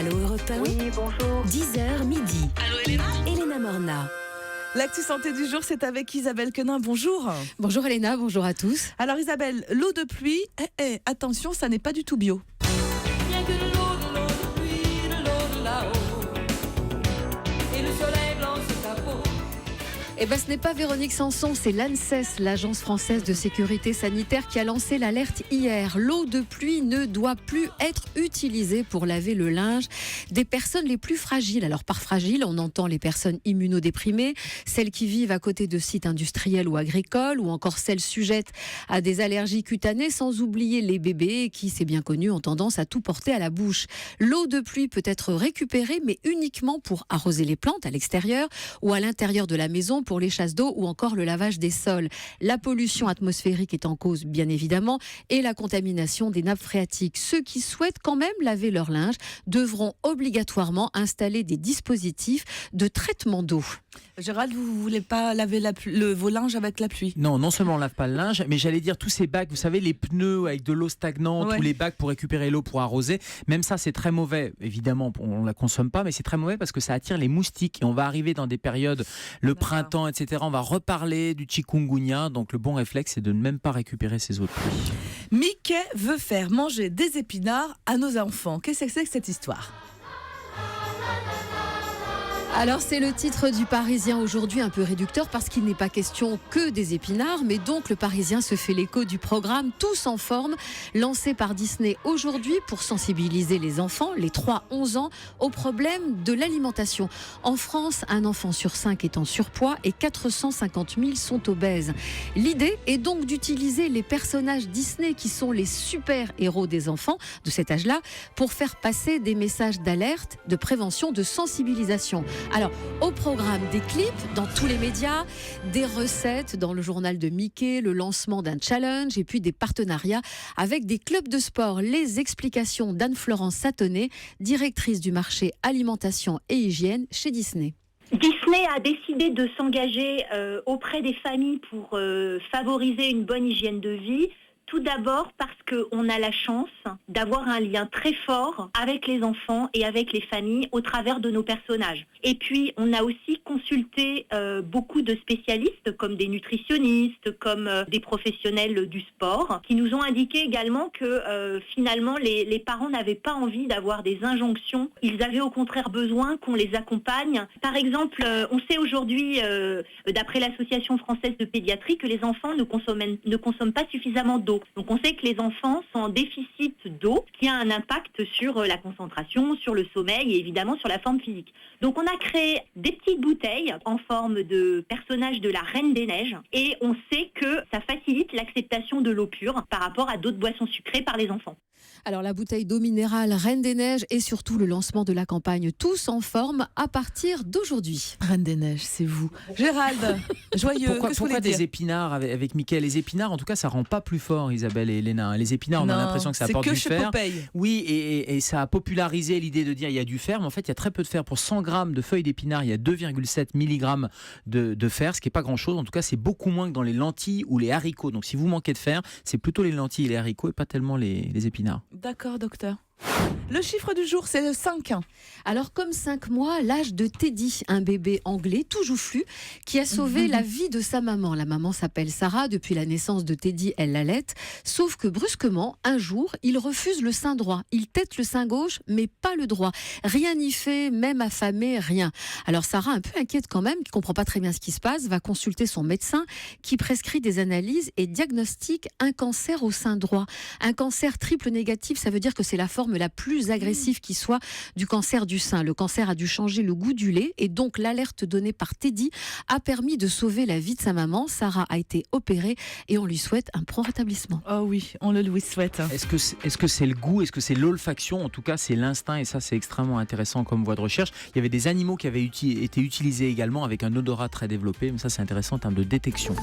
Allô Europe 1. Oui, bonjour. 10h midi. Allô Elena. Elena Morna. L'actu santé du jour, c'est avec Isabelle Quenin. Bonjour. Bonjour Elena, bonjour à tous. Alors Isabelle, l'eau de pluie, attention, ça n'est pas du tout bio. Bien que de l'eau de pluie, de l'eau de là-haut, et le soleil blanche ta peau. Eh ben, ce n'est pas Véronique Sanson, c'est l'ANSES, l'Agence française de sécurité sanitaire, qui a lancé l'alerte hier. L'eau de pluie ne doit plus être utilisée pour laver le linge des personnes les plus fragiles. Alors par fragile, on entend les personnes immunodéprimées, celles qui vivent à côté de sites industriels ou agricoles, ou encore celles sujettes à des allergies cutanées, sans oublier les bébés qui, c'est bien connu, ont tendance à tout porter à la bouche. L'eau de pluie peut être récupérée, mais uniquement pour arroser les plantes à l'extérieur ou à l'intérieur de la maison, pour les chasses d'eau ou encore le lavage des sols. La pollution atmosphérique est en cause, bien évidemment, et la contamination des nappes phréatiques. Ceux qui souhaitent quand même laver leur linge devront obligatoirement installer des dispositifs de traitement d'eau. Gérald, vous ne voulez pas laver vos linges avec la pluie? Non seulement on lave pas le linge, mais j'allais dire tous ces bacs, vous savez, les pneus avec de l'eau stagnante, Ouais. ou les bacs pour récupérer l'eau pour arroser, même ça c'est très mauvais. Évidemment, on la consomme pas, mais c'est très mauvais parce que ça attire les moustiques et on va arriver dans des périodes, le printemps, etc. On va reparler du chikungunya, donc le bon réflexe c'est de ne même pas récupérer ces eaux de pluie. Mickey veut faire manger des épinards à nos enfants. Qu'est-ce que c'est que cette histoire? Alors c'est le titre du Parisien aujourd'hui, un peu réducteur parce qu'il n'est pas question que des épinards, mais donc le Parisien se fait l'écho du programme Tous en forme, lancé par Disney aujourd'hui pour sensibiliser les enfants, les 3-11 ans, aux problèmes de l'alimentation. En France, un enfant sur 5 est en surpoids et 450 000 sont obèses. L'idée est donc d'utiliser les personnages Disney qui sont les super-héros des enfants de cet âge-là pour faire passer des messages d'alerte, de prévention, de sensibilisation. Alors, au programme des clips dans tous les médias, des recettes dans le journal de Mickey, le lancement d'un challenge et puis des partenariats avec des clubs de sport. Les explications d'Anne-Florence Satonnet, directrice du marché alimentation et hygiène chez Disney. Disney a décidé de s'engager auprès des familles pour favoriser une bonne hygiène de vie. Tout d'abord parce qu'on a la chance d'avoir un lien très fort avec les enfants et avec les familles au travers de nos personnages. Et puis, on a aussi consulté beaucoup de spécialistes comme des nutritionnistes, comme des professionnels du sport, qui nous ont indiqué également que finalement, les parents n'avaient pas envie d'avoir des injonctions. Ils avaient au contraire besoin qu'on les accompagne. Par exemple, on sait aujourd'hui, d'après l'Association française de pédiatrie, que les enfants ne consomment pas suffisamment d'eau. Donc on sait que les enfants sont en déficit d'eau, qui a un impact sur la concentration, sur le sommeil et évidemment sur la forme physique. Donc on a créé des petites bouteilles en forme de personnages de la Reine des Neiges et on sait que ça facilite l'acceptation de l'eau pure par rapport à d'autres boissons sucrées par les enfants. Alors la bouteille d'eau minérale Reine des Neiges et surtout le lancement de la campagne Tous en forme à partir d'aujourd'hui. Reine des Neiges, c'est vous. Gérald, joyeux, Pourquoi des épinards avec Mickey? Les épinards, en tout cas, ça rend pas plus fort, Isabelle et Elena. Les épinards, on a l'impression que ça apporte du fer. C'est que chez Popeye. Oui, et ça a popularisé l'idée de dire il y a du fer, mais en fait, il y a très peu de fer. Pour 100 grammes de feuilles d'épinards, il y a 2,7 mg de fer, ce qui n'est pas grand-chose. En tout cas, c'est beaucoup moins que dans les lentilles ou les haricots. Donc, si vous manquez de fer, c'est plutôt les lentilles et les haricots et pas tellement les épinards. D'accord, docteur. Le chiffre du jour, c'est le 5. Alors comme 5 mois, l'âge de Teddy, un bébé anglais tout joufflu qui a sauvé la vie de sa maman. La maman s'appelle Sarah, depuis la naissance de Teddy, elle l'allaite. Sauf que brusquement, un jour, il refuse le sein droit. Il tète le sein gauche, mais pas le droit. Rien n'y fait, même affamé, rien. Alors Sarah, un peu inquiète quand même, qui comprend pas très bien ce qui se passe, va consulter son médecin qui prescrit des analyses et diagnostique un cancer au sein droit. Un cancer triple négatif, ça veut dire que c'est la forme la plus agressive qui soit du cancer du sein. Le cancer a dû changer le goût du lait et donc l'alerte donnée par Teddy a permis de sauver la vie de sa maman. Sarah a été opérée et on lui souhaite un prompt rétablissement. Oh oui, on le lui souhaite. Est-ce que c'est le goût? Est-ce que c'est l'olfaction? En tout cas, c'est l'instinct et ça, c'est extrêmement intéressant comme voie de recherche. Il y avait des animaux qui avaient été utilisés également avec un odorat très développé, mais ça, c'est intéressant en termes de détection.